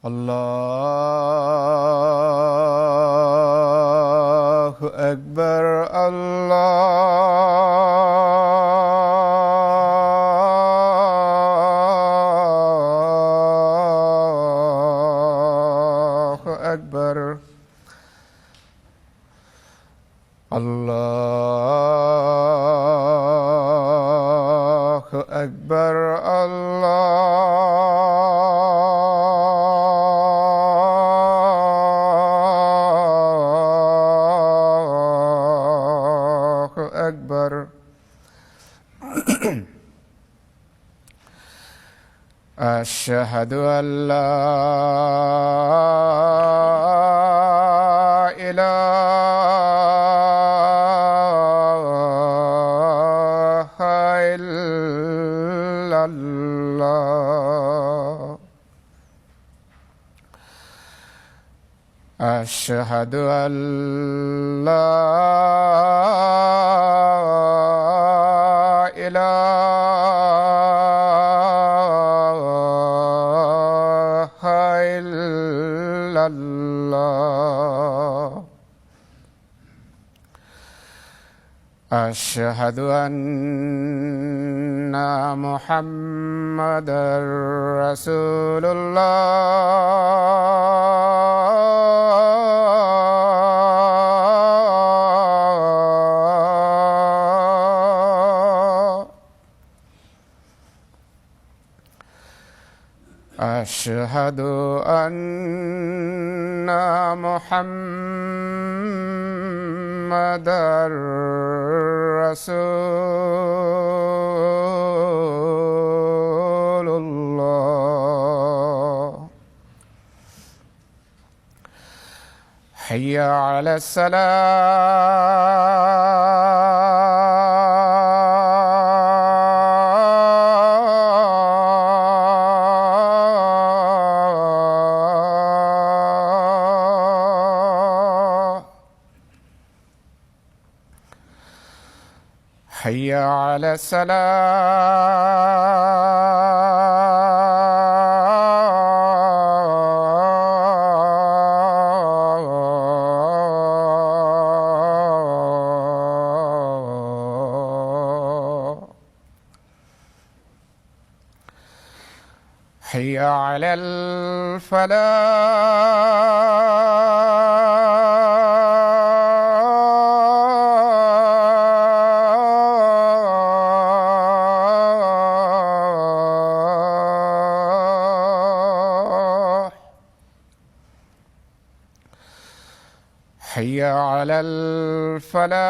الله أكبر الله أكبر الله أكبر الله أكبر أشهد أن لا إله إلا الله أشهد أن لا إله إلا الله أشهد أن محمدًا رسول الله أشهد أن محمدًا رسول الله حي على الصلاة حي على الصلاة حي على الفلاح حي على الفلاح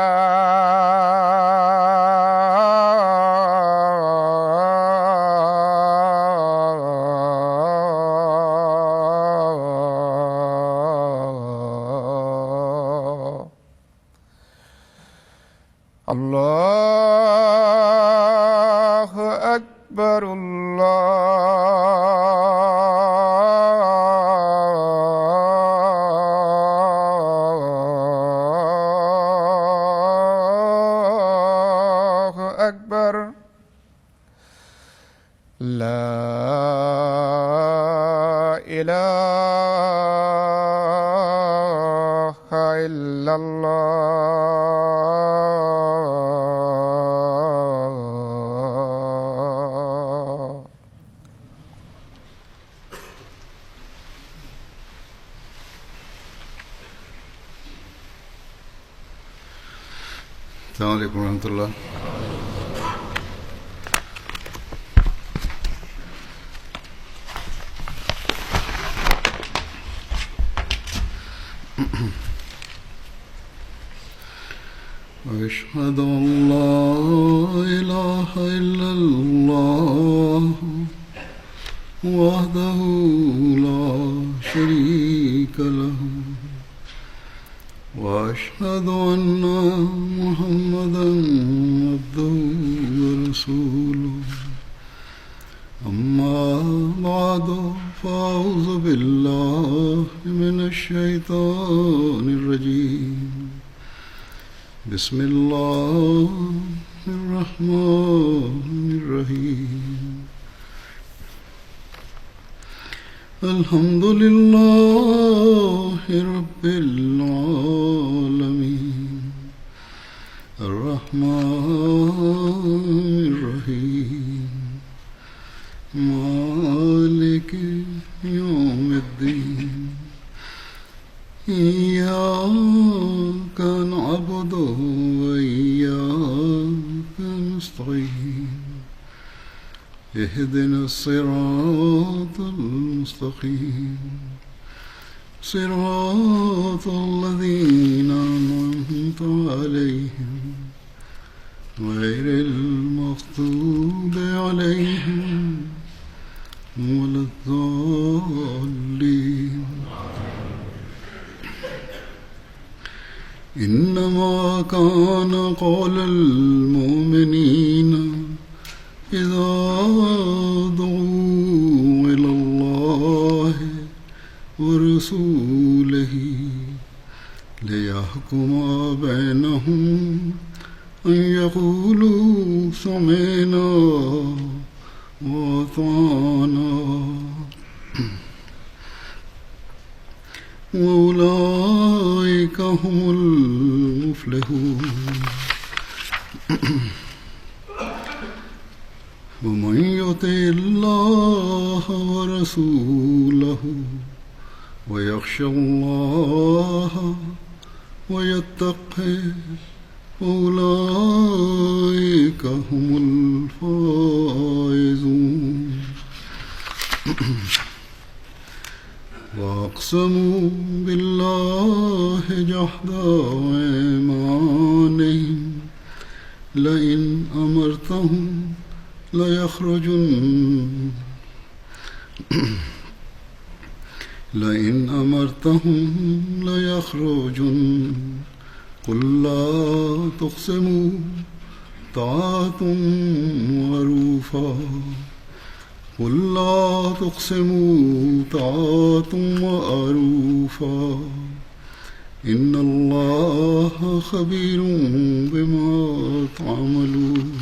الله أكبر الله أكبر لا إله إلا الله السلام عليكم ورحمة الله. أشهد أن لا إله إلا الله وحده لا شريك له وأشهد أن محمدًا عبده ورسوله أما بعد فأعوذ بالله من الشيطان الرجيم بسم الله الرحمن الرحيم الحمد لله رب العالمين الرحمن الرحيم مالك يوم الدين إياك نعبد وإياك نستعين اهدنا الصراط المستقيم صراط الذين أنعمت عليهم غير المغضوب عليهم ولا الضالين إنما كان قول المؤمنين إذا دعوا إلى الله ورسوله ليحكم بينهم أن يقولوا سمعنا وأطعنا وأولئك هم المفلحون ومن يطع الله ورسوله ويخشى الله ويتقه أولئك هم الفائزون وأقسموا بالله جهد أيمانهم لئن أمرتهم ليخرجن قل لا تقسموا طاعة معروفا إن الله خبير بما تعملون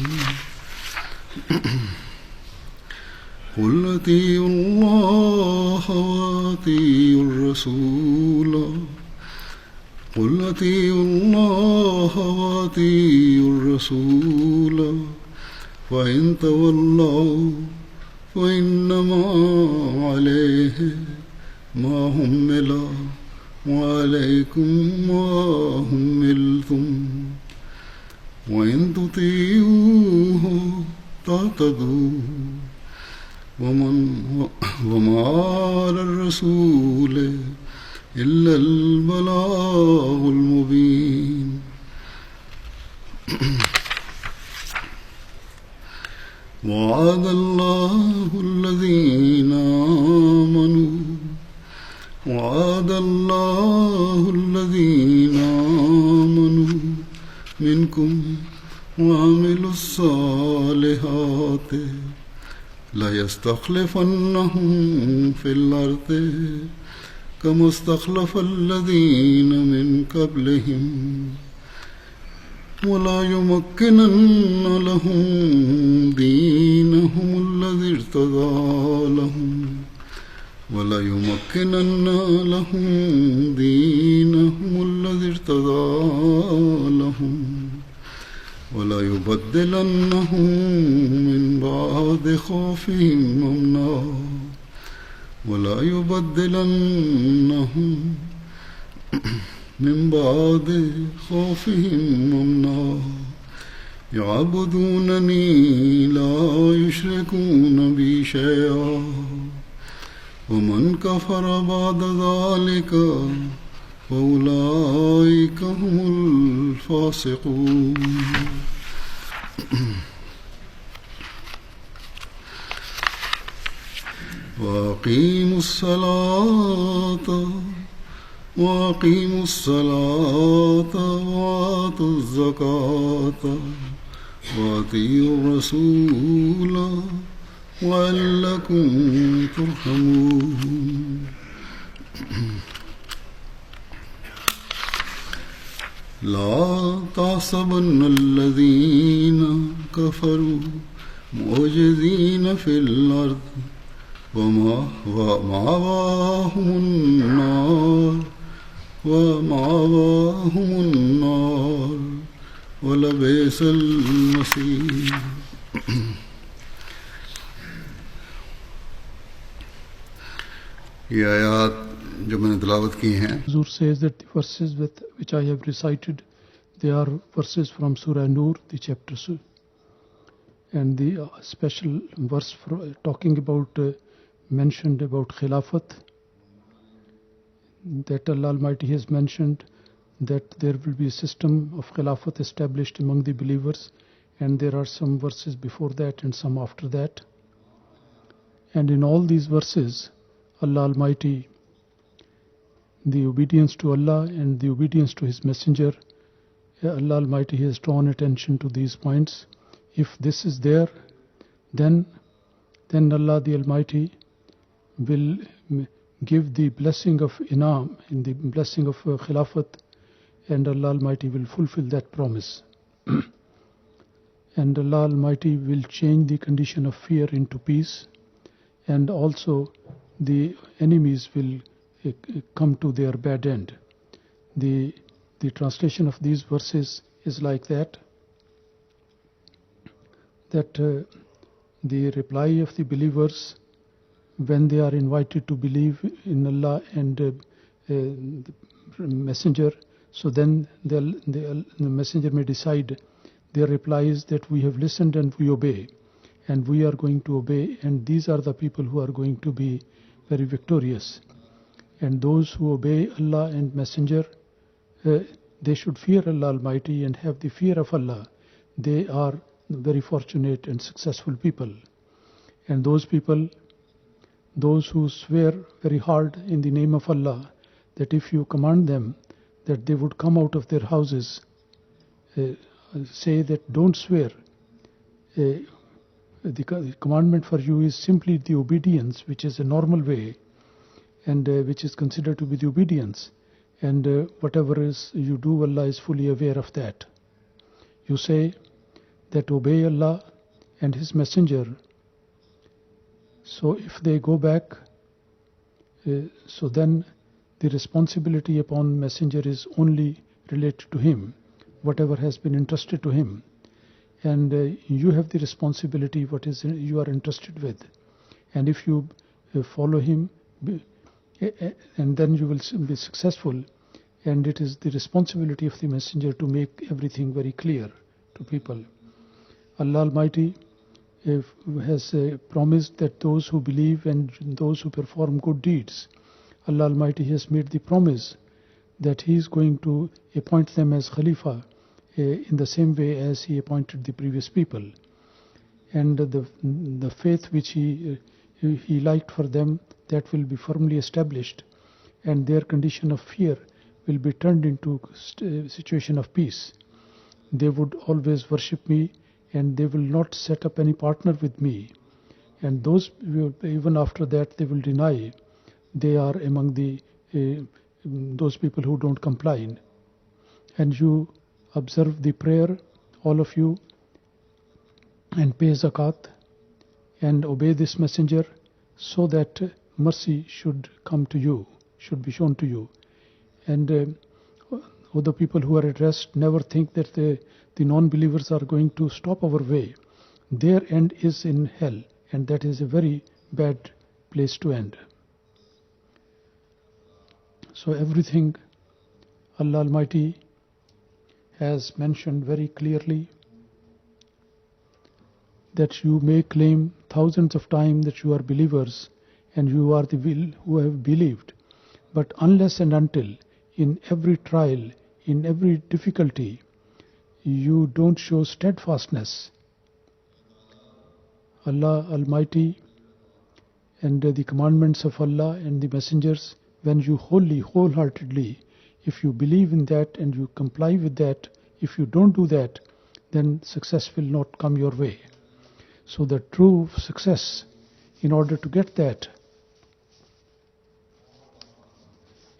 قل أطيعوا الله وأطيعوا الرسول فإن تولوا فإنما عليه ما حمل وعليكم ما حملتم وإن تطيعوه تهتدوا وما على الرسول إلا البلاغ المبين وعد الله الذين آمنوا منكم وعملوا الصالحات ليستخلفنهم في الأرض كما استخلف الذين من قبلهم ولا يمكنن لهم دينهم الذي ارتضى لهم ولا يبدلنهم من بعد خوفهم أمنا يعبدونني لا يشركون بي شيئا ومن كفر بعد ذلك فأولئك هم الفاسقون وأقيموا الصلاة وآتوا الزكاة وأطيعوا الرسول لعلكم ترحمون لا تحسبن الذين كفروا معجزين في الأرض ومأواهم النار ولبئس المصير. ये आयत जो मैंने तिलावत की हैं, Hazur says that the verses which I have recited, they are verses from Surah Nur, the chapter, and the special verse talking about, mentioned about Khilafat, that Allah Almighty has mentioned that there will be a system of Khilafat established among the believers, and there are some verses before that and some after that. And in all these verses, Allah Almighty, the obedience to Allah and the obedience to His Messenger, Allah Almighty has drawn attention to these points. If this is there, then Allah the Almighty will give the blessing of Inam, in the blessing of Khilafat, and Allah Almighty will fulfill that promise. And Allah Almighty will change the condition of fear into peace, and also the enemies will come to their bad end. The translation of these verses is like that the reply of the believers when they are invited to believe in Allah and the Messenger, so then the Messenger may decide. Their reply is that we have listened and we obey, and we are going to obey, and these are the people who are going to be very victorious. And those who obey Allah and Messenger, they should fear Allah Almighty and have the fear of Allah. They are very fortunate and successful people. And those people, those who swear very hard in the name of Allah, that if you command them that they would come out of their houses, say that don't swear. The commandment for you is simply the obedience, which is a normal way, and which is considered to be the obedience. And whatever is you do, Allah is fully aware of that. You say that obey Allah and His Messenger. So if they go back, so then the responsibility upon Messenger is only related to him, whatever has been entrusted to him. And you have the responsibility what is you are entrusted with. And if you follow him, and then you will be successful. And it is the responsibility of the Messenger to make everything very clear to people. Allah Almighty has promised that those who believe and those who perform good deeds, Allah Almighty has made the promise that He is going to appoint them as Khalifa in the same way as He appointed the previous people. And the faith which He liked for them, that will be firmly established, and their condition of fear will be turned into a situation of peace. They would always worship me, and they will not set up any partner with me. And those, even after that, they will deny. They are among those people who don't comply. And you observe the prayer, all of you, and pay zakat, and obey this messenger, so that mercy should come to you, should be shown to you. And the people who are at rest, never think that the non-believers are going to stop our way. Their end is in hell, and that is a very bad place to end. So everything Allah Almighty has mentioned very clearly, that you may claim thousands of times that you are believers and you are the will who have believed, but unless and until in every trial, in every difficulty, you don't show steadfastness, Allah Almighty and the commandments of Allah and the messengers, when you wholeheartedly, if you believe in that and you comply with that, if you don't do that, then success will not come your way. So the true success, in order to get that,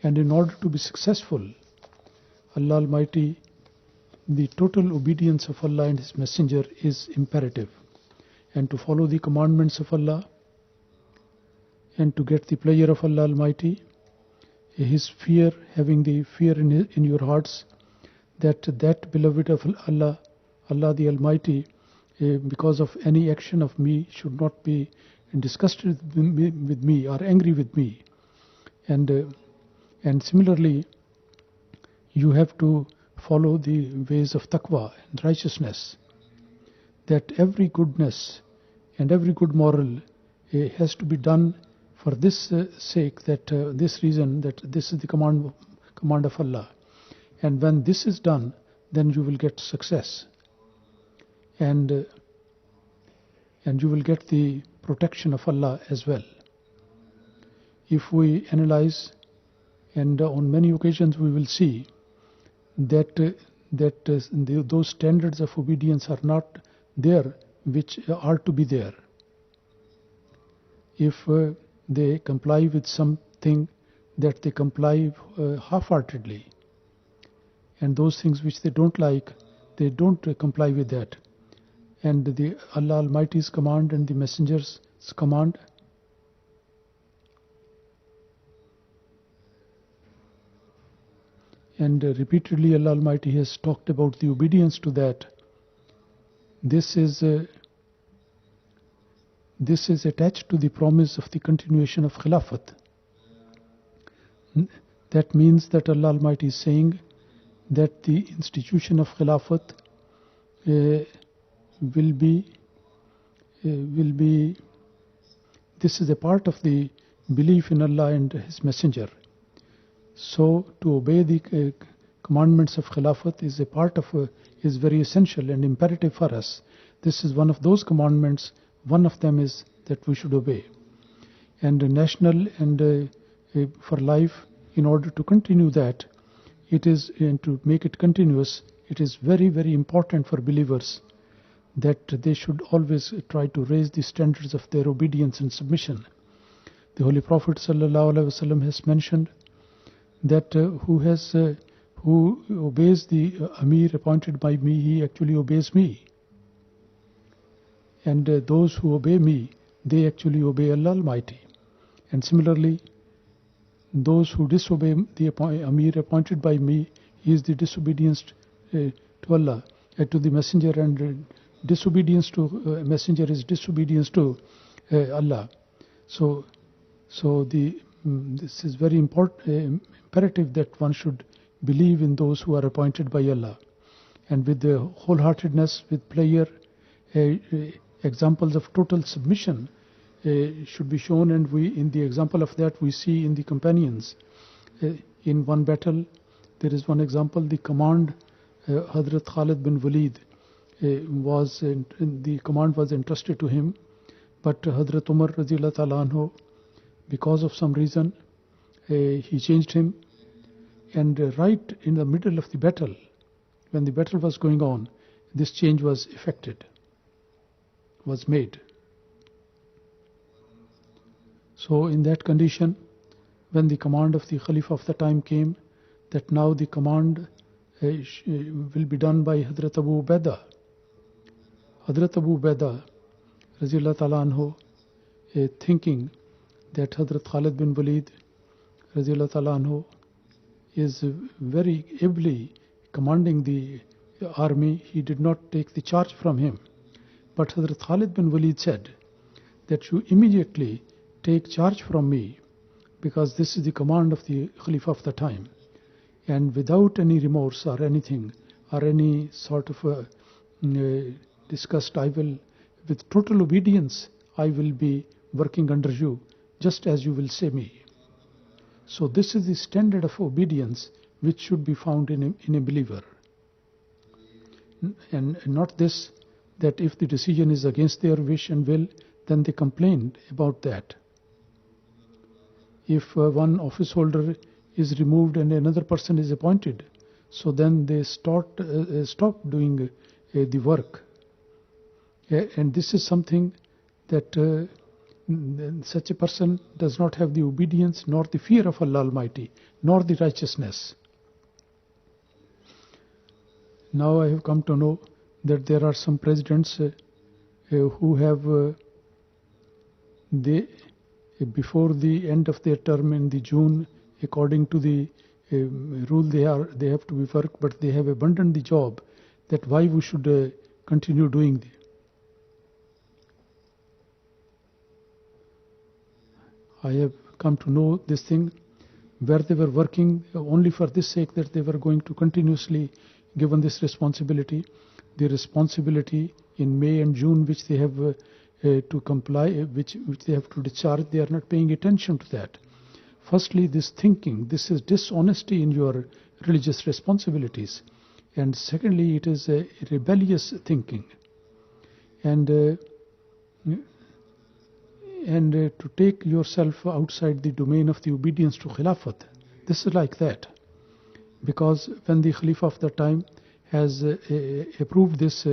And in order to be successful, Allah Almighty, the total obedience of Allah and His Messenger is imperative. And to follow the commandments of Allah and to get the pleasure of Allah Almighty, His fear, having the fear in your hearts, that beloved of Allah, Allah the Almighty, because of any action of me should not be disgusted with me or angry with me. And similarly, you have to follow the ways of taqwa and righteousness, that every goodness and every good moral has to be done for this sake, that this reason, that this is the command of Allah. And when this is done, then you will get success. And you will get the protection of Allah as well. If we analyze, and on many occasions we will see that those standards of obedience are not there which are to be there. If they comply with something, that they comply half-heartedly, and those things which they don't like, they don't comply with that. And the Allah Almighty's command and the Messenger's command, and repeatedly Allah Almighty has talked about the obedience to that. This is attached to the promise of the continuation of Khilafat. That means that Allah Almighty is saying that the institution of Khilafat will be, this is a part of the belief in Allah and His Messenger. So to obey the commandments of Khilafat is a part of, is very essential and imperative for us. This is one of those commandments. One of them is that we should obey. And national and for life, in order to continue that, it is, and to make it continuous, it is very, very important for believers that they should always try to raise the standards of their obedience and submission. The Holy Prophet ﷺ has mentioned that who obeys the Amir appointed by me, he actually obeys me. And those who obey me, they actually obey Allah Almighty. And similarly, those who disobey the Amir appointed by me, he is the disobedience to Allah, to the Messenger, and disobedience to Messenger is disobedience to Allah. So this is very important, imperative that one should believe in those who are appointed by Allah, and with the wholeheartedness, with pleasure. Examples of total submission should be shown, and in the example of that we see in the companions. In one battle, there is one example, the command, Hazrat Khalid bin Walid the command was entrusted to him, but Hazrat Umar radiyallahu ta'ala anhu, because of some reason, he changed him, and right in the middle of the battle, when the battle was going on, this change was effected, was made. So in that condition, when the command of the Khalifa of the time came, that now the command will be done by Hazrat Abu Ubaidah. Hazrat Abu Ubaidah radiyallahu ta'ala anhu, thinking that Hazrat Khalid bin Walid radiyallahu ta'ala anhu is very ably commanding the army, he did not take the charge from him. But Hazrat Khalid bin Walid said that you immediately take charge from me, because this is the command of the Khalifa of the time. And without any remorse or anything, or any sort of disgust, I will, with total obedience, I will be working under you, just as you will say me. So this is the standard of obedience which should be found in a believer. And not this, that if the decision is against their wish and will, then they complain about that. If one office holder is removed and another person is appointed, so then they stop doing the work. And this is something that such a person does not have the obedience nor the fear of Allah Almighty, nor the righteousness. Now I have come to know that there are some presidents who have, before the end of their term in the June, according to the rule they have to be work, but they have abandoned the job. That why we should continue doing the. I have come to know this thing where they were working only for this sake that they were going to continuously given this responsibility. The responsibility in May and June which they have to comply, which they have to discharge, they are not paying attention to that. Firstly, this thinking, this is dishonesty in your religious responsibilities. And secondly, it is a rebellious thinking. And to take yourself outside the domain of the obedience to Khilafat. This is like that. Because when the Khalifa of the time has approved this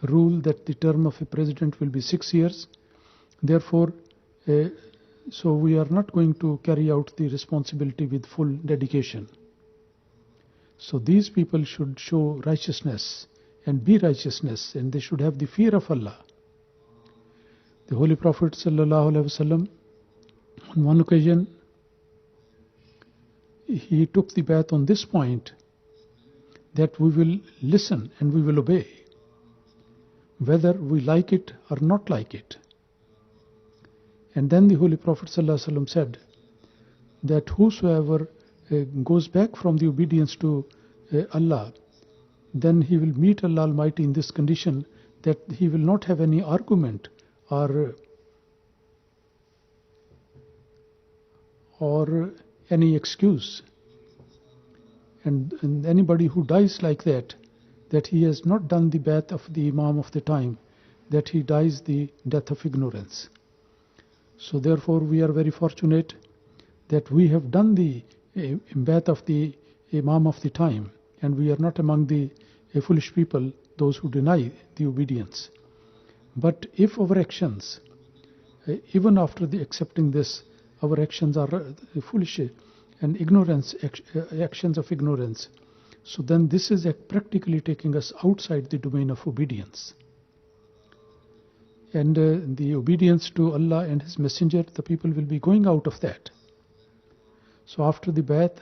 rule that the term of a president will be 6 years, therefore, so we are not going to carry out the responsibility with full dedication. So these people should show righteousness and be righteousness, and they should have the fear of Allah. The Holy Prophet ﷺ, on one occasion, he took the bath on this point, that we will listen and we will obey, whether we like it or not like it. And then the Holy Prophet ﷺ said that whosoever goes back from the obedience to Allah, then he will meet Allah Almighty in this condition that he will not have any argument or any excuse. And anybody who dies like that he has not done the bath of the Imam of the time, that he dies the death of ignorance. So therefore we are very fortunate that we have done the bath of the Imam of the time, and we are not among the foolish people, those who deny the obedience. But if our actions, even after accepting this, our actions are foolish and ignorance, actions of ignorance, so then this is practically taking us outside the domain of obedience. And the obedience to Allah and His Messenger, the people will be going out of that. So after the bath,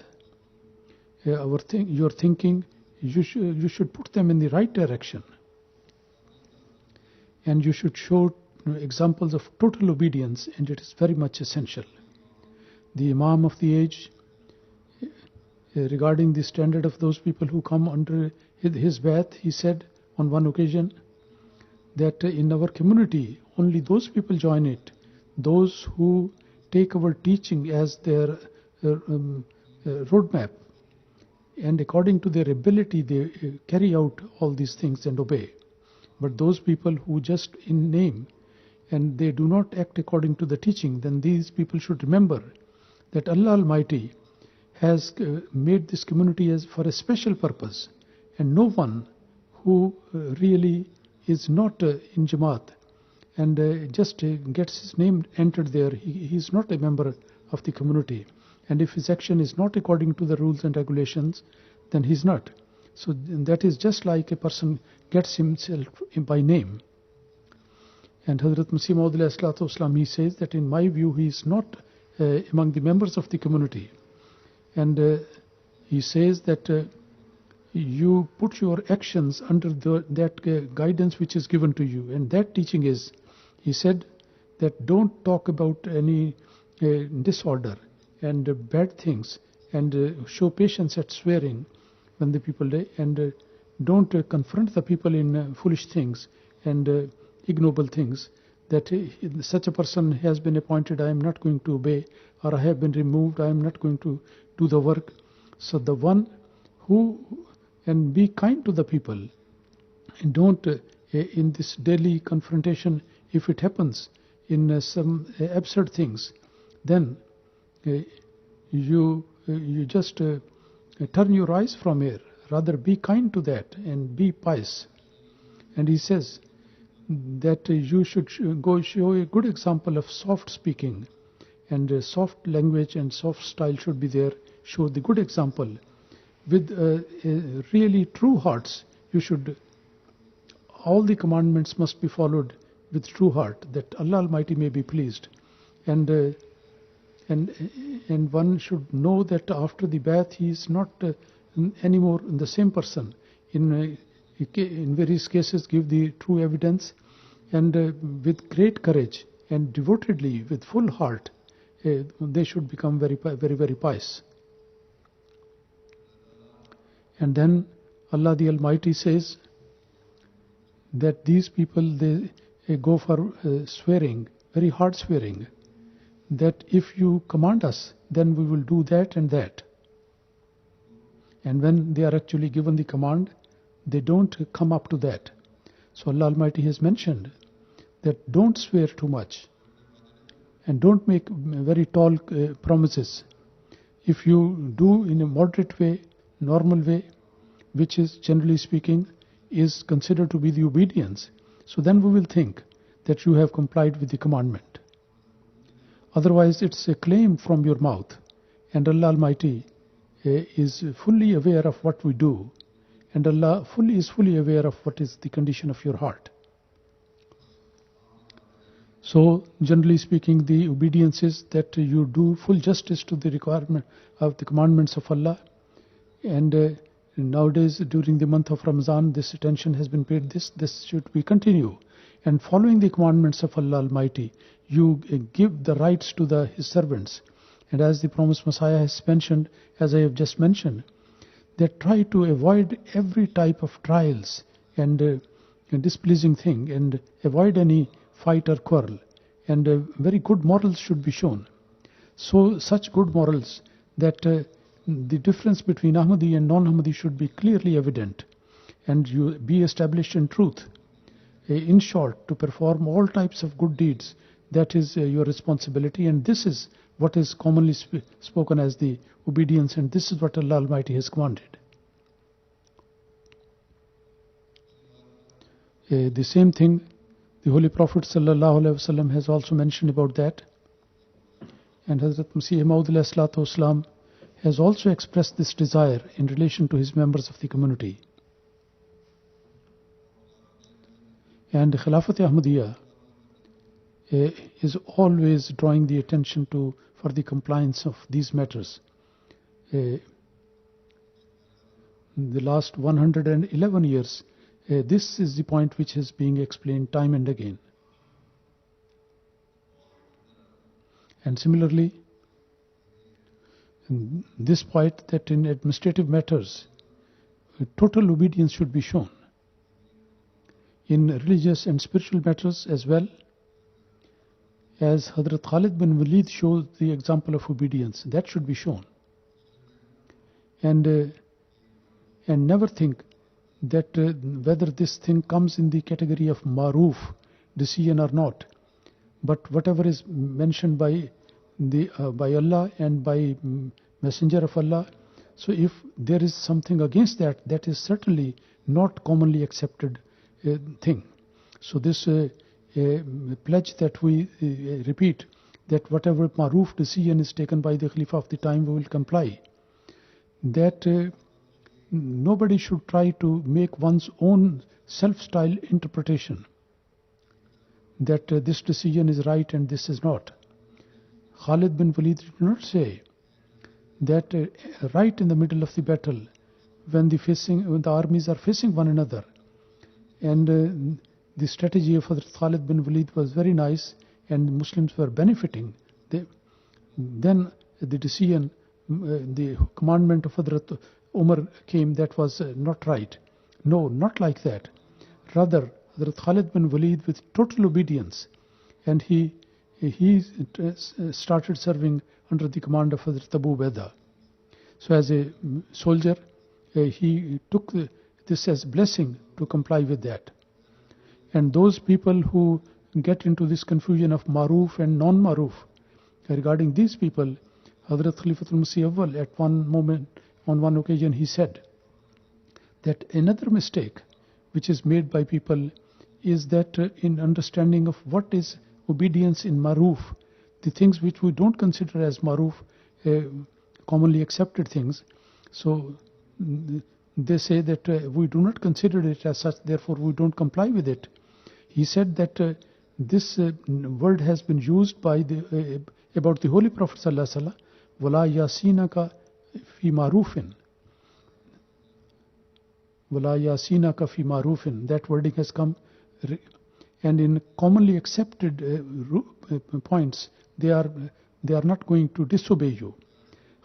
your thinking, you should put them in the right direction. And you should show examples of total obedience, and it is very much essential. The Imam of the age, regarding the standard of those people who come under his bath, he said on one occasion that in our community, only those people join it, those who take our teaching as their roadmap, and according to their ability they carry out all these things and obey. But those people who just in name and they do not act according to the teaching, then these people should remember that Allah Almighty has made this community as for a special purpose, and no one who really is not in Jamaat and just gets his name entered there, he is not a member of the community. And if his action is not according to the rules and regulations, then he is not. So that is just like a person gets himself by name. And Hazrat Masih Maud Islam, he says that in my view he is not among the members of the community. And he says that you put your actions under that guidance which is given to you. And that teaching is, he said, that don't talk about any disorder and bad things, and show patience at swearing when the people and don't confront the people in foolish things and ignoble things, that such a person has been appointed, I am not going to obey, or I have been removed, I am not going to do the work. So the one who, and be kind to the people, and don't in this daily confrontation, if it happens in some absurd things, then you just turn your eyes from here. Rather be kind to that and be pious. And he says that you should go show a good example of soft speaking, and soft language and soft style should be there. Show the good example with really true hearts. You should, all the commandments must be followed with true heart, that Allah Almighty may be pleased. And one should know that after the bath he is not anymore the same person. In various cases give the true evidence, and with great courage and devotedly, with full heart, they should become very, very, very pious. And then Allah the Almighty says that these people, they go for swearing, very hard swearing, that if you command us, then we will do that and that. And when they are actually given the command, they don't come up to that. So Allah Almighty has mentioned that don't swear too much and don't make very tall promises. If you do in a moderate way, normal way, which is generally speaking is considered to be the obedience, so then we will think that you have complied with the commandment. Otherwise it's a claim from your mouth, and Allah Almighty is fully aware of what we do, and Allah is fully aware of what is the condition of your heart. So generally speaking, the obedience is that you do full justice to the requirement of the commandments of Allah. And nowadays during the month of Ramadan, this attention has been paid. This should be continue. And following the commandments of Allah Almighty, you give the rights to His servants. And as the promised Messiah has mentioned, as I have just mentioned, that try to avoid every type of trials and displeasing thing, and avoid any fight or quarrel. And very good morals should be shown. So such good morals that the difference between Ahmadi and non-Ahmadi should be clearly evident, and you be established in truth. In short, to perform all types of good deeds, that is your responsibility, and this is what is commonly spoken as the obedience, and this is what Allah Almighty has commanded. The same thing the Holy Prophet ﷺ has also mentioned about that, and Hazrat Masih Maud has also expressed this desire in relation to his members of the community. And Khilafat Ahmadiyya is always drawing the attention for the compliance of these matters. The last 111 years, this is the point which is being explained time and again. And similarly, this point that in administrative matters, total obedience should be shown. In religious and spiritual matters as well, as Hazrat Khalid bin Walid shows the example of obedience, that should be shown. And never think that whether this thing comes in the category of maroof, decision or not, but whatever is mentioned by Allah and by Messenger of Allah, so if there is something against that, that is certainly not commonly accepted thing. So this pledge that we repeat, that whatever maroof decision is taken by the Khalifa of the time, we will comply. That nobody should try to make one's own self-style interpretation, that this decision is right and this is not. Khalid bin Walid did not say that right in the middle of the battle, when the armies are facing one another, and the strategy of Hazrat Khalid bin Walid was very nice and Muslims were benefiting, then the decision, the commandment of Hazrat Umar came, that was not right. No, not like that. Rather, Hazrat Khalid bin Walid, with total obedience, and he started serving under the command of Hazrat Abu Ubaidah. So as a soldier, he took this as blessing to comply with that. And those people who get into this confusion of maroof and non-maroof, regarding these people, Hazrat Khalifatul Masih Awwal at one moment, on one occasion, he said that another mistake which is made by people is that in understanding of what is obedience in maruf, the things which we don't consider as maruf, commonly accepted things. So they say that we do not consider it as such, therefore we don't comply with it. He said that this word has been used by about the Holy Prophet sallallahu alaihi wasallam, "Wala yasinaka fi marufin." Wala yasinaka fi marufin. That wording has come, and in commonly accepted points, they are not going to disobey you.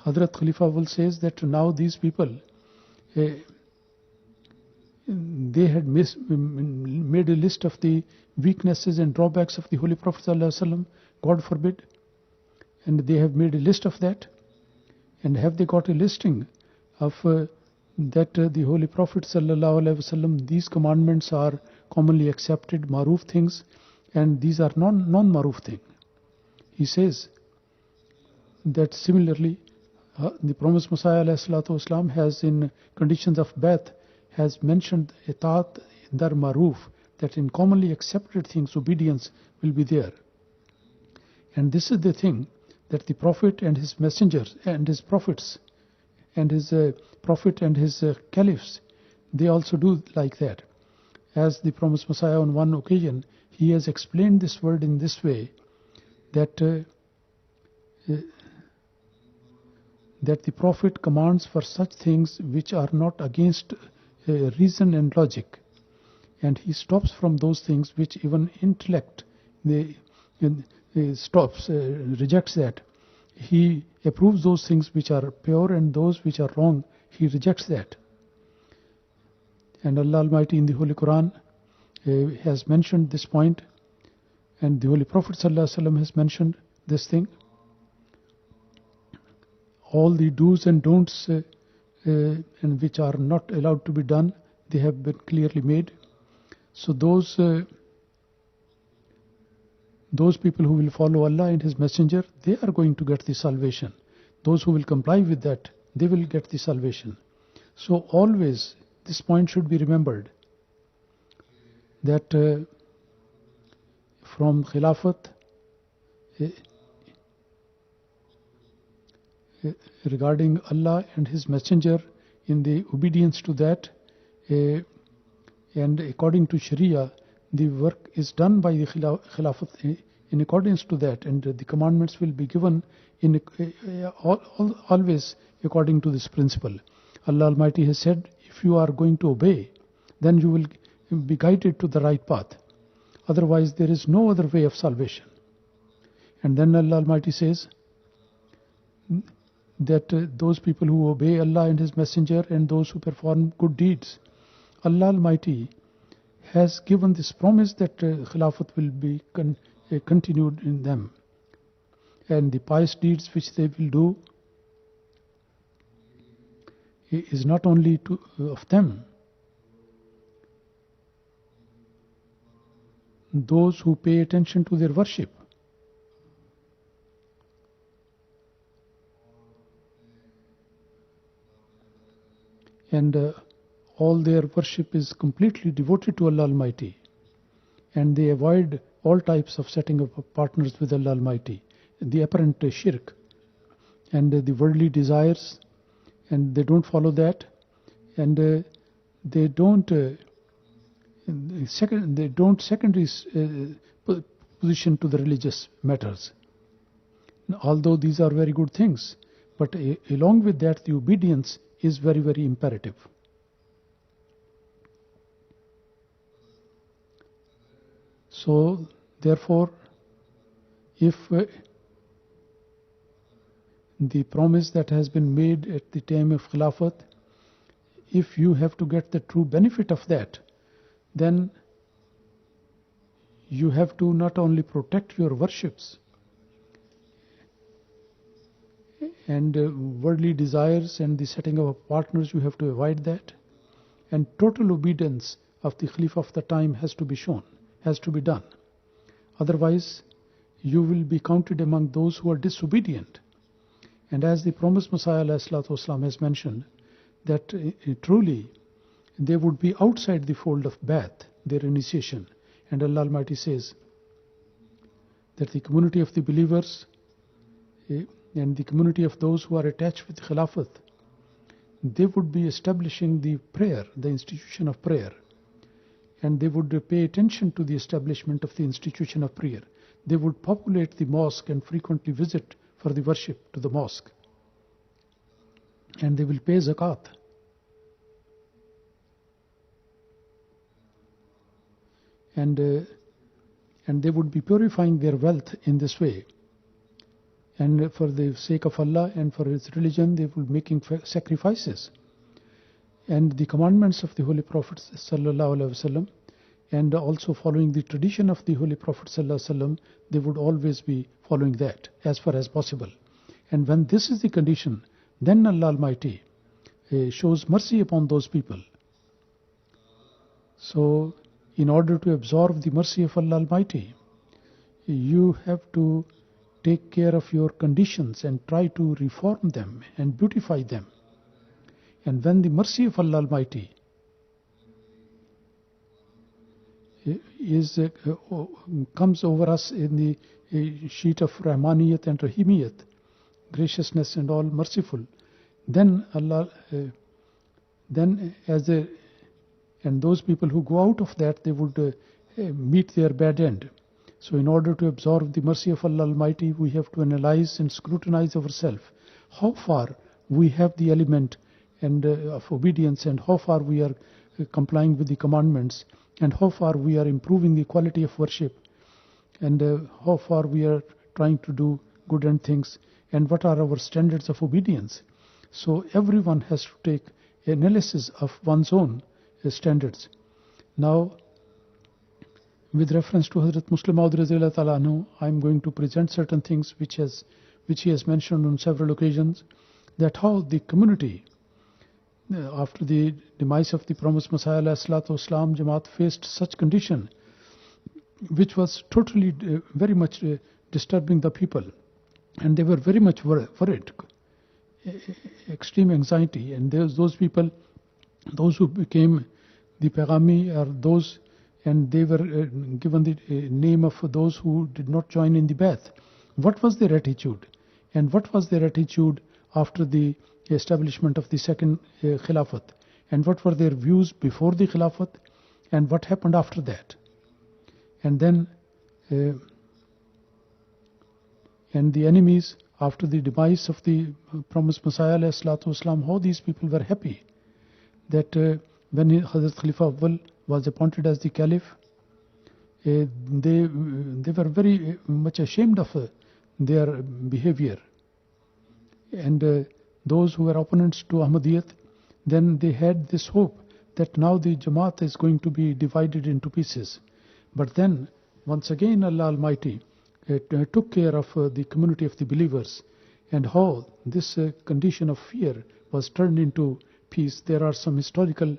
Hazrat Khalifa will says that now these people, they had made a list of the weaknesses and drawbacks of the Holy Prophet ﷺ, God forbid, and they have made a list of that. And have they got a listing of that the Holy Prophet ﷺ, these commandments are commonly accepted maruf things, and these are non-maruf things. He says that similarly, the promised Messiah ﷺ has in conditions of Ba'ath has mentioned itaat dar maruf, that in commonly accepted things obedience will be there. And this is the thing that the Prophet and his messengers and his prophets and his Prophet and his caliphs, they also do like that. As the promised Messiah on one occasion, he has explained this word in this way, that that the Prophet commands for such things which are not against reason and logic, and he stops from those things which even intellect stops, rejects that. He approves those things which are pure, and those which are wrong, he rejects that. And Allah Almighty in the Holy Quran has mentioned this point, and the Holy Prophet ﷺ has mentioned this thing. All the do's and don'ts and which are not allowed to be done, they have been clearly made. So those people who will follow Allah and His Messenger, they are going to get the salvation. Those who will comply with that, they will get the salvation. So always this point should be remembered, that from Khilafat, regarding Allah and His Messenger, in the obedience to that, and according to Sharia, the work is done by the Khilafat in accordance to that, and the commandments will be given in always according to this principle. Allah Almighty has said, if you are going to obey, then you will be guided to the right path. Otherwise, there is no other way of salvation. And then Allah Almighty says that those people who obey Allah and His Messenger and those who perform good deeds, Allah Almighty has given this promise that Khilafat will be continued in them. And the pious deeds which they will do is not only of them. Those who pay attention to their worship, and all their worship is completely devoted to Allah Almighty, and they avoid all types of setting up partners with Allah Almighty, the apparent shirk and the worldly desires, and they don't follow that, and they don't secondary position to the religious matters. Although these are very good things, but along with that, the obedience is very, very imperative. So, therefore, if the promise that has been made at the time of Khilafat, if you have to get the true benefit of that, then you have to not only protect your worships and worldly desires and the setting of partners, you have to avoid that, and total obedience of the Khalifa of the time has to be shown, has to be done. Otherwise, you will be counted among those who are disobedient. And as the promised Messiah ﷺ has mentioned, that truly they would be outside the fold of Ba'ath, their initiation, And Allah Almighty says that the community of the believers and the community of those who are attached with Khilafat, they would be establishing the prayer, the institution of prayer. And they would pay attention to the establishment of the institution of prayer. They would populate the mosque and frequently visit for the worship to the mosque. And they will pay zakat. And they would be purifying their wealth in this way. And for the sake of Allah and for His religion, they will be making sacrifices. And the commandments of the Holy Prophet ﷺ, and also following the tradition of the Holy Prophet ﷺ, they would always be following that as far as possible. And when this is the condition, then Allah Almighty shows mercy upon those people. So, in order to absorb the mercy of Allah Almighty, you have to take care of your conditions and try to reform them and beautify them. And when the mercy of Allah Almighty comes over us in the sheet of Rahmaniyat and Rahimiyat, graciousness and all merciful, then Allah, and those people who go out of that, they would meet their bad end. So in order to absorb the mercy of Allah Almighty, we have to analyze and scrutinize ourselves. How far we have the element of obedience, and how far we are complying with the commandments, and how far we are improving the quality of worship, and how far we are trying to do good end things, and what are our standards of obedience. So everyone has to take analysis of one's own standards. Now, with reference to Hazrat Muslim Maud Radhiyallahu Ta'ala Anhu, I am going to present certain things which he has mentioned on several occasions, that how the community, after the demise of the promised Messiah Islam, Jamaat faced such condition which was totally very much disturbing the people, and they were very much worried, extreme anxiety. And those people, those who became the Paghami, are those, and they were given the name of those who did not join in the Ba'ath. What was their attitude? And what was their attitude after the establishment of the second Khilafat? And what were their views before the Khilafat? And what happened after that? And then, and the enemies, after the demise of the promised Messiah ﷺ, how these people were happy that when Hazrat Khalifa Awwal was appointed as the Caliph, they were very much ashamed of their behavior. And those who were opponents to Ahmadiyyat, then they had this hope that now the Jamaat is going to be divided into pieces. But then, once again, Allah Almighty took care of the community of the believers, and how this condition of fear was turned into peace. There are some historical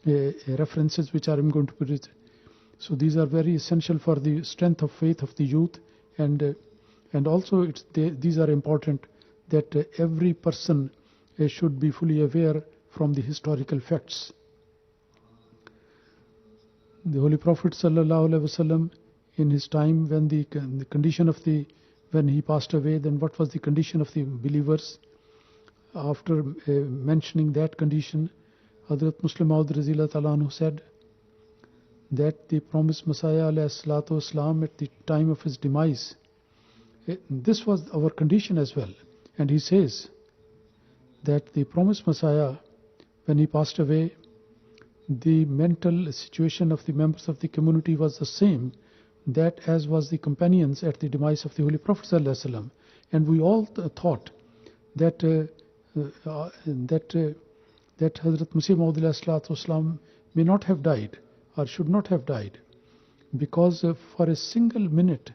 references which I am going to put it. So these are very essential for the strength of faith of the youth, and also these are important, that every person should be fully aware from the historical facts. The Holy Prophet ﷺ, in his time, when the condition of when he passed away, then what was the condition of the believers? After mentioning that condition, Hazrat Muslim Maud Radhiyallahu Ta'ala Anhu said that the promised Messiah ﷺ, at the time of his demise, this was our condition as well. And he says that the promised Messiah, when he passed away, the mental situation of the members of the community was the same that as was the companions at the demise of the Holy Prophet ﷺ. And we all thought that Hazrat Masih Maud ﷺ may not have died or should not have died, because for a single minute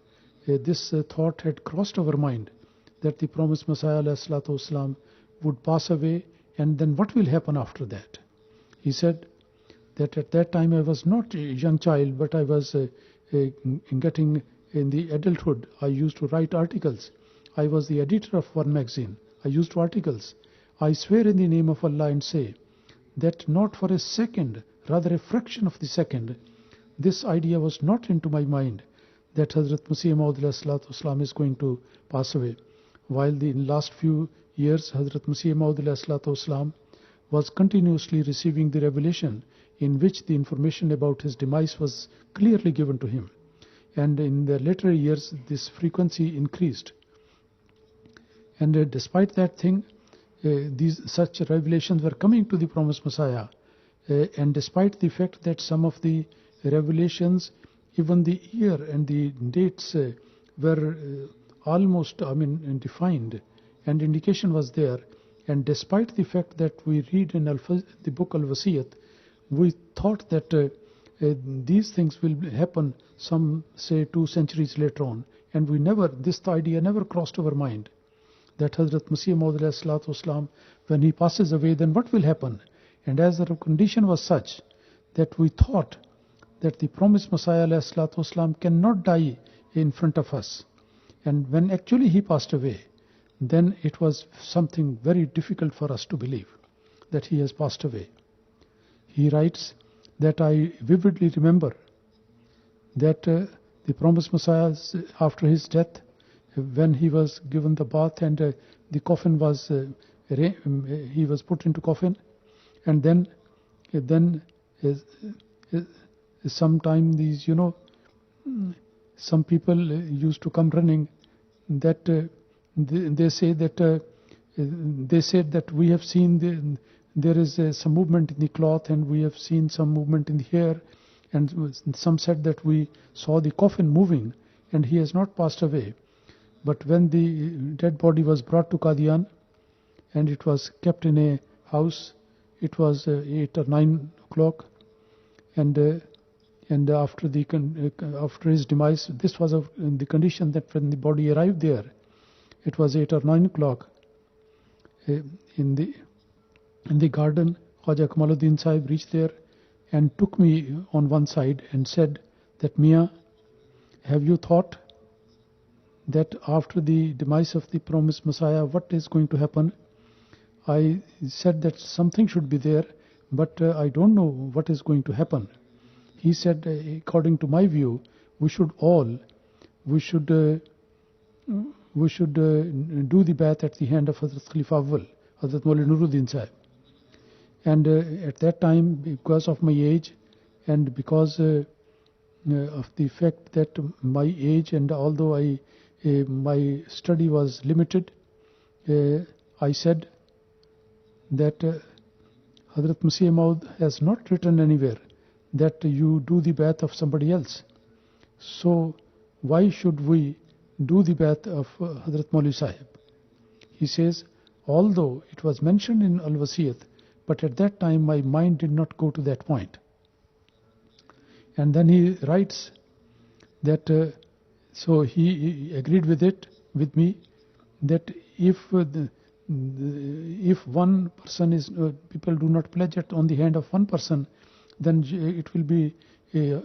this thought had crossed our mind that the promised Messiah ﷺ would pass away, and then what will happen after that? He said that at that time I was not a young child, but I was getting in the adulthood. I used to write articles. I was the editor of one magazine. I used to articles. I swear in the name of Allah and say that not for a second, rather a fraction of the second, this idea was not into my mind that Hazrat Masih Maud is going to pass away. While the last few years Hazrat Masih Maud was continuously receiving the revelation in which the information about his demise was clearly given to him. And in the later years this frequency increased. And despite that thing, such revelations were coming to the promised Messiah. And despite the fact that some of the revelations, even the year and the dates were almost, defined, and indication was there. And despite the fact that we read in the book Al-Wasiyat, we thought that these things will happen some, say, 2 centuries later on. And this idea never crossed our mind. That Hazrat Masih Maud, when he passes away, then what will happen? And as the condition was such that we thought that the promised Messiah cannot die in front of us. And when actually he passed away, then it was something very difficult for us to believe that he has passed away. He writes that I vividly remember that the promised Messiah, after his death, when he was given the bath and the coffin was, he was put into coffin, and then sometime these, some people used to come running, that they said that we have seen there is some movement in the cloth, and we have seen some movement in the hair, and some said that we saw the coffin moving and he has not passed away. But when the dead body was brought to Qadian and it was kept in a house, it was 8 or 9 o'clock, and after his demise, this was the condition that when the body arrived there, it was 8 or 9 o'clock. In the garden, Khwaja Kamaluddin Sahib reached there and took me on one side and said that, Mia, have you thought that after the demise of the promised Messiah, what is going to happen? I said that something should be there, but I don't know what is going to happen. He said, according to my view, we should do the bath at the hand of Hazrat Khalifa Awwal, Hazrat Maulana Nuruddin Sahib. And at that time, because of my age and because of the fact that my age, and although my study was limited, I said that Hazrat Masih Maud has not written anywhere that you do the bath of somebody else. So why should we do the bath of Hazrat Maulvi Sahib? He says, although it was mentioned in Al-Wasiyat, but at that time my mind did not go to that point. And then he writes that so he agreed with me that if one person is, people do not pledge it on the hand of one person, then it will be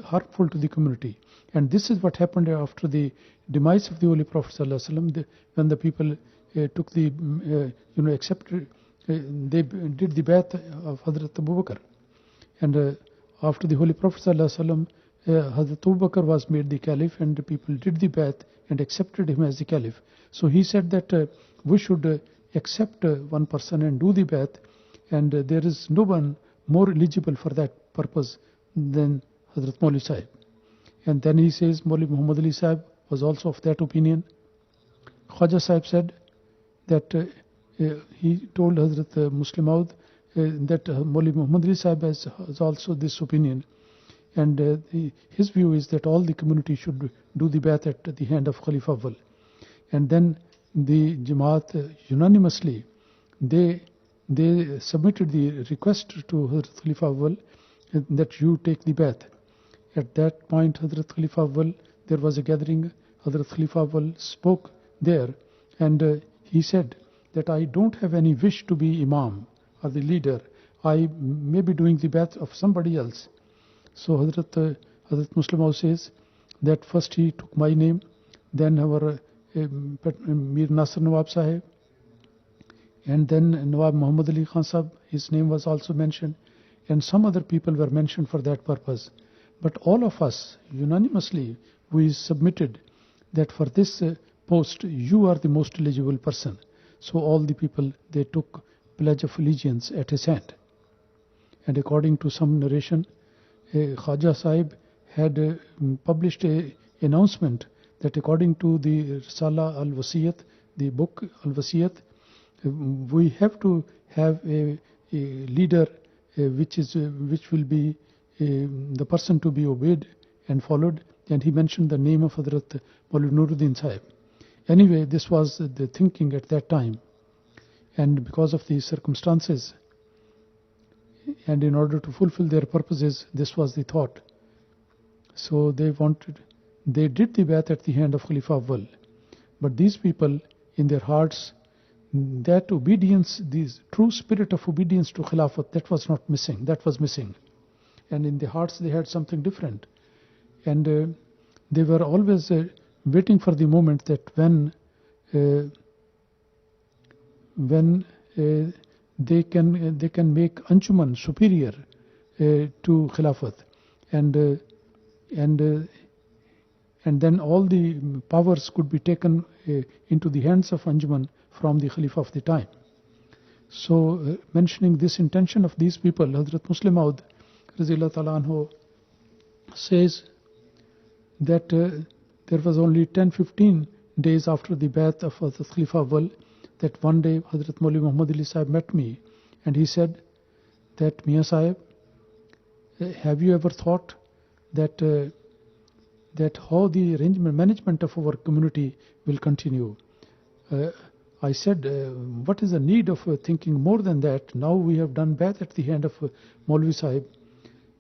harmful to the community. And this is what happened after the demise of the Holy Prophet ﷺ, when the people took the, accepted, they did the bath of Hazrat Abu Bakr. And after the Holy Prophet ﷺ, Hazrat Abu Bakr was made the Caliph, and the people did the bath and accepted him as the Caliph. So he said that we should accept one person and do the bath, and there is no one more eligible for that purpose than Hazrat Maulvi Sahib. And then he says Maulvi Muhammad Ali Sahib was also of that opinion. Khwaja Sahib said that he told Hazrat Muslim Maud that Maulvi Muhammad Ali Sahib has also this opinion, and his view is that all the community should do the bath at the hand of Khalifa Awwal. And then the Jamaat unanimously they submitted the request to Hazrat Khalifa Awwal that you take the bath. At that point, Hazrat Khalifa Awwal, there was a gathering. Hazrat Khalifa Awwal spoke there, and he said that I don't have any wish to be Imam or the leader. I may be doing the bath of somebody else. So Hazrat Muslim says that first he took my name, then our Mir Nasr Nawab Sahib, and then Nawab Muhammad Ali Khan Sahib, his name was also mentioned, and some other people were mentioned for that purpose. But all of us, unanimously, we submitted that for this post, you are the most eligible person. So all the people, they took pledge of allegiance at his hand. And according to some narration, Khaja Sahib had published an announcement that according to the Risala al-Wasiyat, the book al-Wasiyat, we have to have a leader which will be the person to be obeyed and followed. And he mentioned the name of Hazrat Maulvi Nuruddin Sahib. Anyway, this was the thinking at that time. And because of the circumstances, and in order to fulfill their purposes, this was the thought. So they did the Bai'at at the hand of Khalifa Awwal. But these people, in their hearts, that obedience, this true spirit of obedience to Khilafat, that was not missing. That was missing. And in their hearts, they had something different. And they were always waiting for the moment that when they can make Anjuman superior to Khilafat, and then all the powers could be taken into the hands of Anjuman from the Khalifa of the time. So mentioning this intention of these people, Hazrat Muslim Maud Razillah Ta'ala Anhu says that there was only 10-15 days after the Bai'at of Hazrat Khalifa Awwal that one day Hazrat Maulvi Muhammad Ali Sahib met me, and he said that, Mian Sahib, have you ever thought that how the arrangement, management of our community will continue? I said, what is the need of thinking more than that? Now we have done Bai'at at the hand of Maulvi Sahib.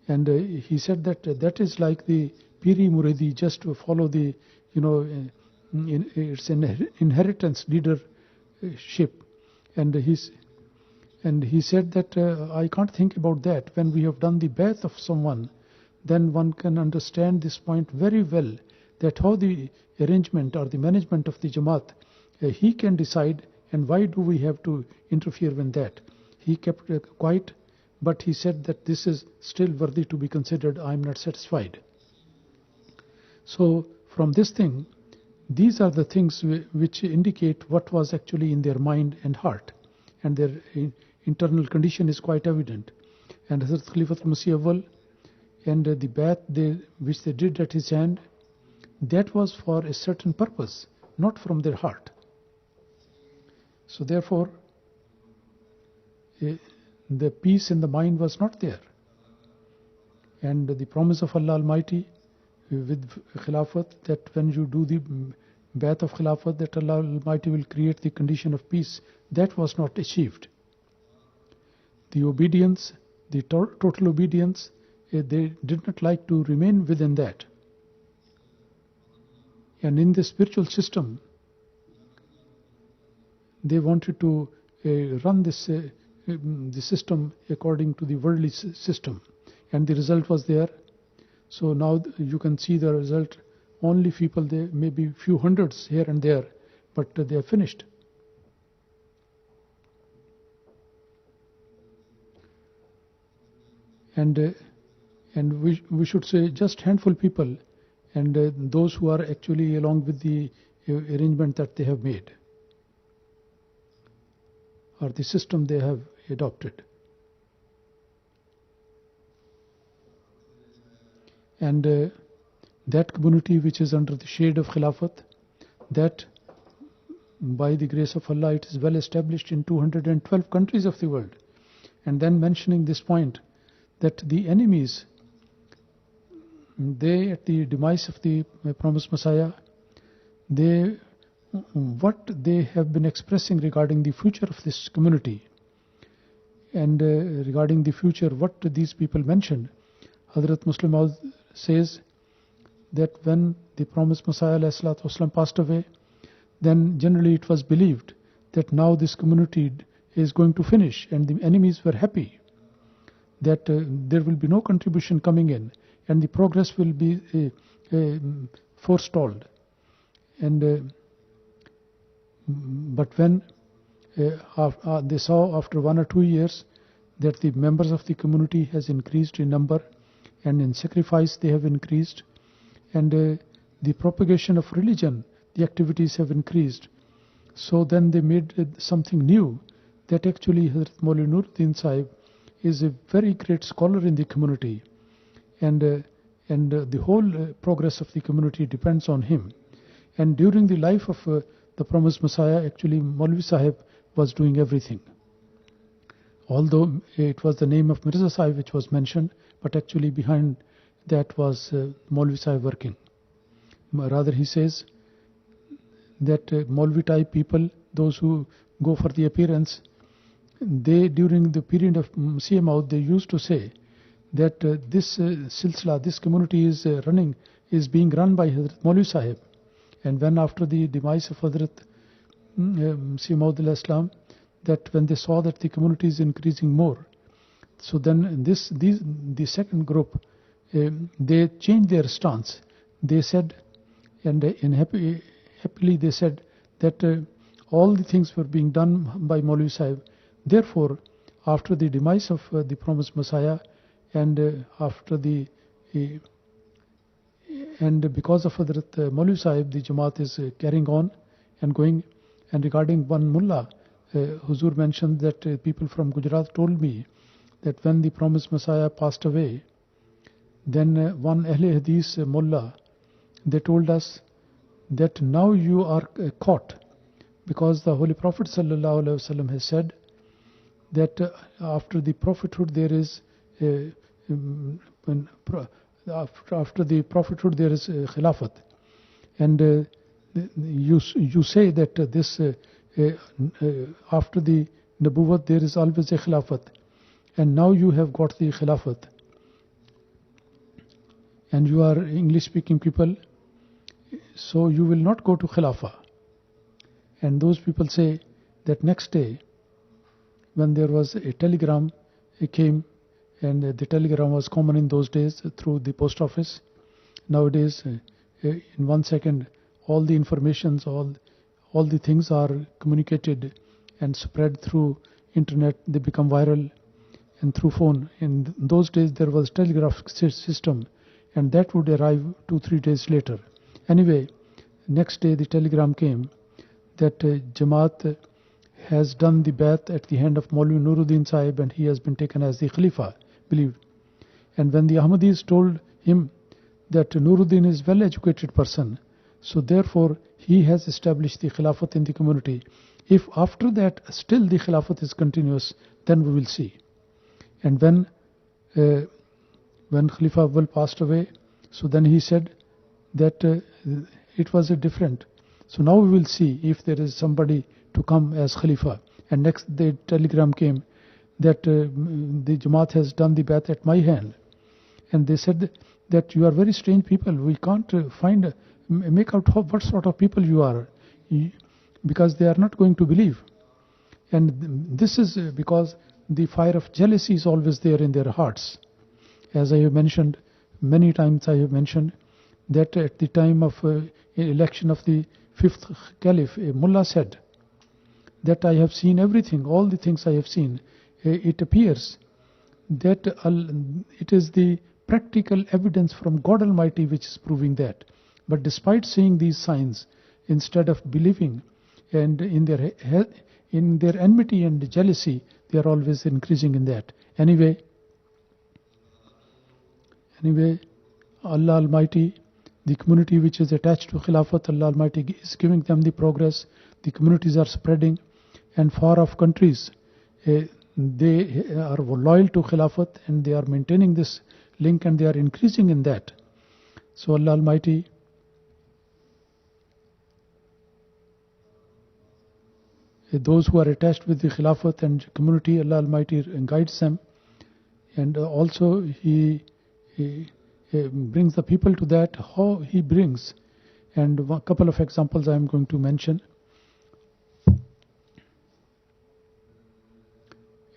And he said that is like the Piri Muridi, just to follow the, it's an inheritance leadership. And he said that I can't think about that. When we have done the Bai'at of someone, then one can understand this point very well, that how the arrangement or the management of the Jamaat, he can decide, and why do we have to interfere with that? He kept quiet, but he said that this is still worthy to be considered. I am not satisfied. So from this thing, these are the things which indicate what was actually in their mind and heart, and their internal condition is quite evident. And Hazrat Khalifatul Masih Awwal and the Bai'at which they did at his hand, that was for a certain purpose, not from their heart. So therefore, the peace in the mind was not there. And the promise of Allah Almighty with Khilafat, that when you do the Bai'at of Khilafat, that Allah Almighty will create the condition of peace, that was not achieved. The obedience, the total obedience, they did not like to remain within that. And in the spiritual system, they wanted to run this the system according to the worldly system, and the result was there. So now you can see the result. Only people, there may be few hundreds here and there, but they are finished. And we should say just handful people, and those who are actually along with the arrangement that they have made, or the system they have adopted. And that community which is under the shade of Khilafat, that by the grace of Allah, it is well established in 212 countries of the world. And then mentioning this point, that the enemies, they, at the demise of the promised Messiah, what they have been expressing regarding the future of this community, and regarding the future, what these people mentioned, Hazrat Muslim Maud says that when the promised Messiah ﷺ passed away, then generally it was believed that now this community is going to finish, and the enemies were happy that there will be no contribution coming in, and the progress will be forestalled. And but when they saw after 1 or 2 years that the members of the community has increased in number, and in sacrifice they have increased, and the propagation of religion, the activities have increased. So then they made something new, that actually Hazrat Maulvi Nuruddin Sahib is a very great scholar in the community, and the whole progress of the community depends on him. And during the life of the promised Messiah, actually Maulvi Sahib was doing everything. Although it was the name of Mirza Sahib which was mentioned, but actually behind that was Maulvi Sahib working. Rather, he says that Maulvi type people, those who go for the appearance, they during the period of Masih Maud, they used to say that this silsila, this community is being run by Hazrat Maulvi Sahib. And when after the demise of Hazrat Masih Maud al-Islam, that when they saw that the community is increasing more, so then the second group, they changed their stance. They said, and happily they said that all the things were being done by Maulvi Sahib. Therefore, after the demise of the promised Messiah, and after the and because of Hazrat Maulvi Sahib, the Jamaat is carrying on and going. And regarding one mullah, Huzur mentioned that people from Gujarat told me that when the promised Messiah passed away, then one Ahle Hadith mullah, they told us that now you are caught, because the Holy Prophet ﷺ has said that after the prophethood there is after the prophethood there is khilafat, and you say that this after the Nabuwwat there is always a khilafat, and now you have got the khilafat, and you are English speaking people, so you will not go to Khilafah. And those people say that next day, when there was a telegram, it came, and the telegram was common in those days through the post office. Nowadays, in 1 second, all the informations, all the things are communicated and spread through internet. They become viral, and through phone. In those days, there was telegraph system, and that would arrive 2-3 days later. Anyway, next day the telegram came that Jamaat has done the Bai'at at the hand of Maulvi Nuruddin Sahib, and he has been taken as the Khalifa, believed. And when the Ahmadis told him that Nuruddin is well-educated person, so therefore he has established the Khilafat in the community. If after that still the Khilafat is continuous, then we will see. And when Khalifa Awwal passed away, so then he said that it was a different. So now we will see if there is somebody to come as Khalifa. And next the telegram came that the Jamaat has done the Bai'at at my hand. And they said that you are very strange people. We can't make out what sort of people you are, because they are not going to believe. And this is because the fire of jealousy is always there in their hearts. As I have mentioned, many times I have mentioned that at the time of election of the 5th Caliph, a mullah said that I have seen everything, all the things I have seen. It appears that it is the practical evidence from God Almighty which is proving that. But despite seeing these signs, instead of believing, and in their enmity and jealousy, they are always increasing in that. Anyway, Allah Almighty, the community which is attached to Khilafat, Allah Almighty is giving them the progress. The communities are spreading, and far off countries, they are loyal to Khilafat, and they are maintaining this link, and they are increasing in that. So Allah Almighty those who are attached with the Khilafat and community, Allah Almighty guides them, and also He brings the people to that, how He brings. And a couple of examples I am going to mention.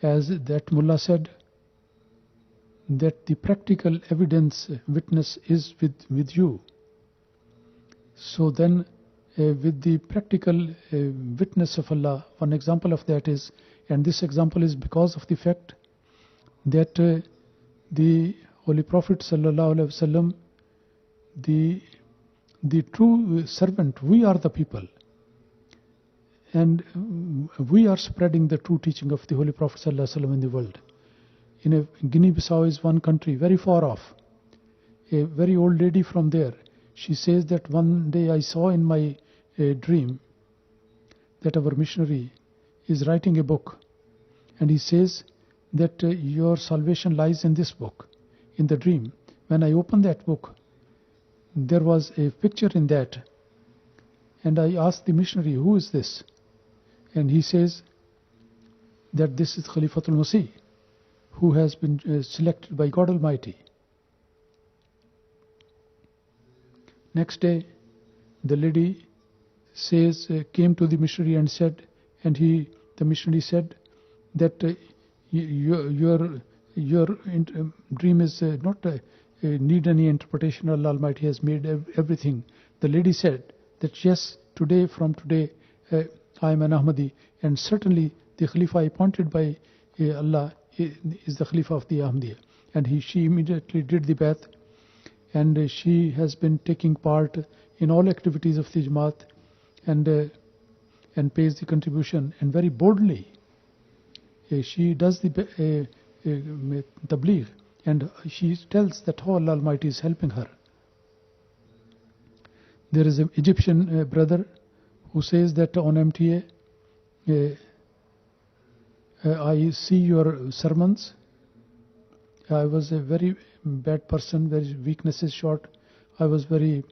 As that mullah said, that the practical evidence, witness is with you. So then, with the practical witness of Allah, one example of that is, and this example is because of the fact that the Holy Prophet sallallahu alaihi wasallam, the true servant, we are the people. And we are spreading the true teaching of the Holy Prophet sallallahu alaihi wasallam in the world. Guinea-Bissau is one country very far off. A very old lady from there, she says that one day I saw in my dream that our missionary is writing a book, and he says that your salvation lies in this book. In the dream, when I opened that book, there was a picture in that, and I asked the missionary, who is this? And he says that this is Khalifatul Masih, who has been selected by God Almighty. Next day, the lady says, came to the missionary and said, the missionary said that your dream is not need any interpretation. Allah Almighty has made everything. The lady said that yes, from today, I am an Ahmadi, and certainly the Khalifa appointed by Allah is the Khalifa of the Ahmadiyya. And she immediately did the bath, and she has been taking part in all activities of the Jamaat, and pays the contribution, and very boldly she does the tabligh, and she tells that how Allah Almighty is helping her. There is an Egyptian brother who says that on MTA, I see your sermons. I was a very bad person, very weaknesses short. I was very,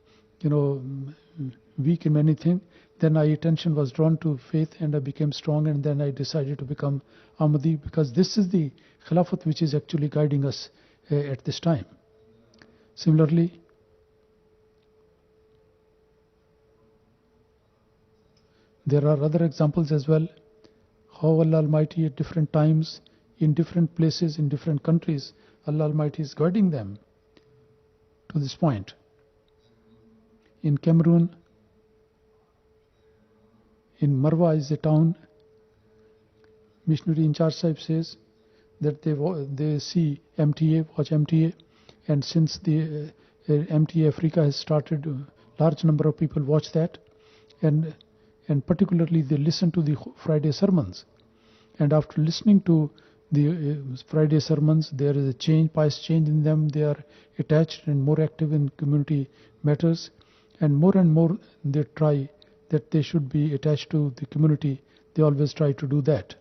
weak in many things. Then my attention was drawn to faith, and I became strong, and then I decided to become Ahmadi, because this is the Khilafat which is actually guiding us at this time. Similarly, there are other examples as well, how Allah Almighty at different times, in different places, in different countries, Allah Almighty is guiding them to this point. In Cameroon, in Marwa is a town, missionary in charge Sahib says that they see MTA, watch MTA, and since the MTA Africa has started, a large number of people watch that, and particularly they listen to the Friday sermons. And after listening to the Friday sermons, there is a change, pious change in them. They are attached and more active in community matters, and more they try that they should be attached to the community. They always try to do that,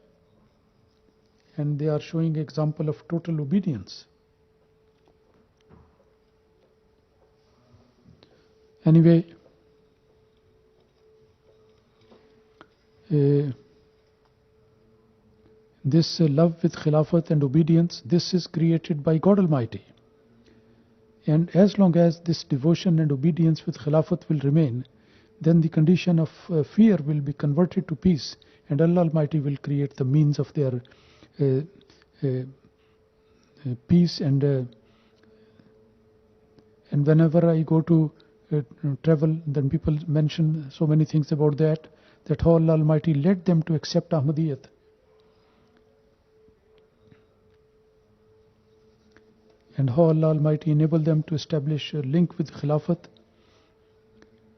and they are showing example of total obedience. Anyway, this love with Khilafat and obedience, this is created by God Almighty. And as long as this devotion and obedience with Khilafat will remain, then the condition of fear will be converted to peace, and Allah Almighty will create the means of their peace. And whenever I go to travel, then people mention so many things about that how Allah Almighty led them to accept Ahmadiyyat. And how Allah Almighty enabled them to establish a link with Khilafat.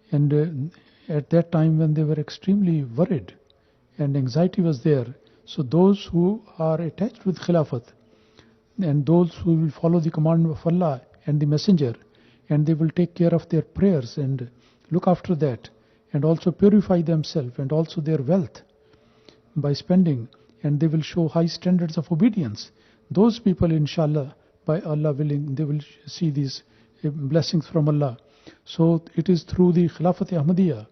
And at that time when they were extremely worried and anxiety was there, so those who are attached with Khilafat and those who will follow the command of Allah and the Messenger, and they will take care of their prayers and look after that, and also purify themselves and also their wealth by spending, and they will show high standards of obedience. Those people, inshallah, by Allah willing, they will see these blessings from Allah. So it is through the Khilafat Ahmadiyya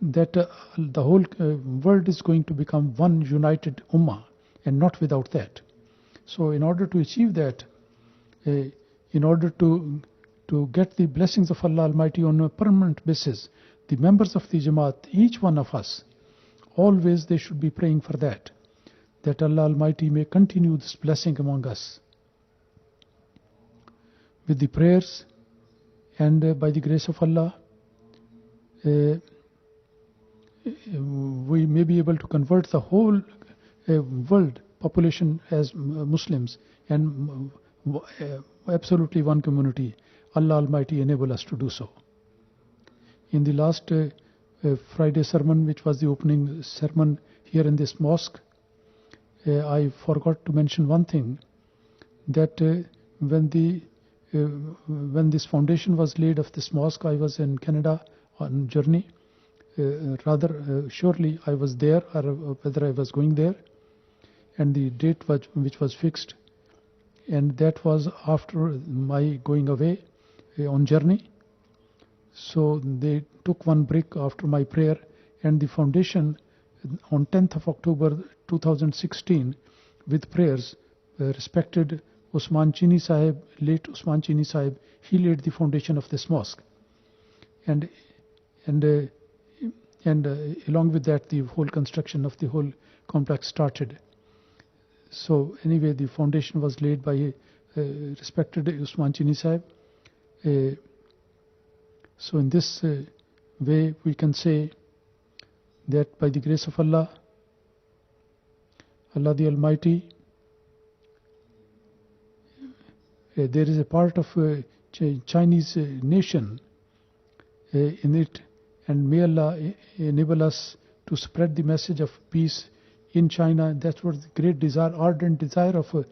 that the whole world is going to become one united ummah, and not without that. So in order to achieve that, in order to get the blessings of Allah Almighty on a permanent basis, the members of the Jamaat, each one of us, always they should be praying for that Allah Almighty may continue this blessing among us. With the prayers and by the grace of Allah, we may be able to convert the whole world population as Muslims, and absolutely one community. Allah Almighty enable us to do so. In the last Friday sermon, which was the opening sermon here in this mosque, I forgot to mention one thing, that when this foundation was laid of this mosque, I was in Canada on journey. Surely I was there, or whether I was going there, and the date which was fixed, and that was after my going away on journey. So they took one brick after my prayer, and the foundation on 10th of October 2016 with prayers, respected Usman Chini Sahib, late Usman Chini Sahib, he laid the foundation of this mosque, and along with that the whole construction of the whole complex started. So anyway, the foundation was laid by respected Usman Chini Sahib. So in this way we can say that by the grace of Allah, Allah the Almighty, there is a part of Chinese nation in it, and may Allah enable us to spread the message of peace in China. That was the great desire, ardent desire of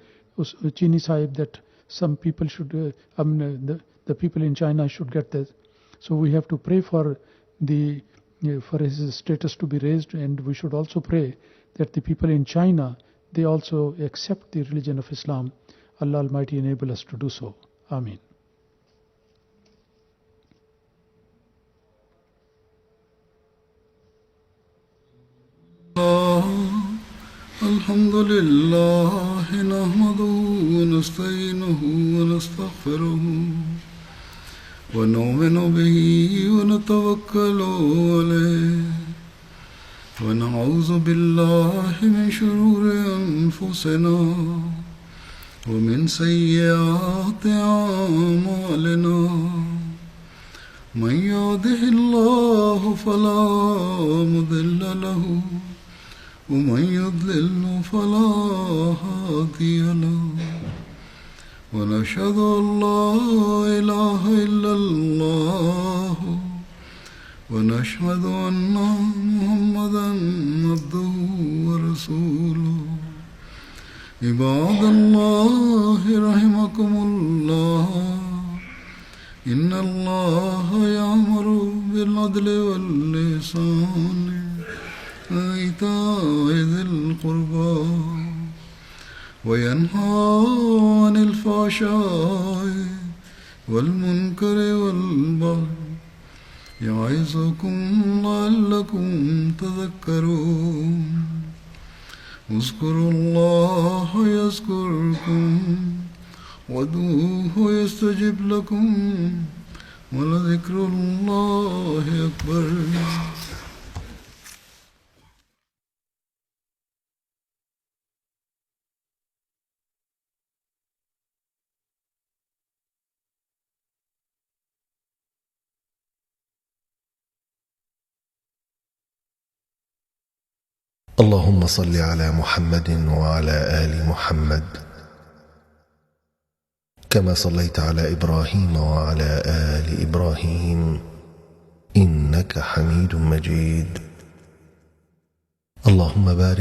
Chini Sahib, that some people should, the people in China should get this. So we have to pray for his status to be raised, and we should also pray that the people in China, they also accept the religion of Islam. Allah Almighty enable us to do so. Ameen. الحمد لله نحمده ونستعينه ونستغفره ونؤمن به ونتوكل عليه ونعوذ بالله من شرور أنفسنا ومن سيئات أعمالنا من يهده الله فلا مضل له ومن يضلل فلا هادي له ونشهد أن لا إله إلا الله ونشهد أن محمدا عبده ورسوله عباد الله رحمكم الله إن الله يأمر بالعدل والإحسان وإيتاء ذي القربى وينهى عن الفحشاء والمنكر والبغي يعظكم لعلكم تذكرون اذكروا الله يذكركم وادعوه يستجب لكم ولذكر الله أكبر. اللهم صل على محمد وعلى آل محمد كما صليت على إبراهيم وعلى آل إبراهيم إنك حميد مجيد. اللهم بارك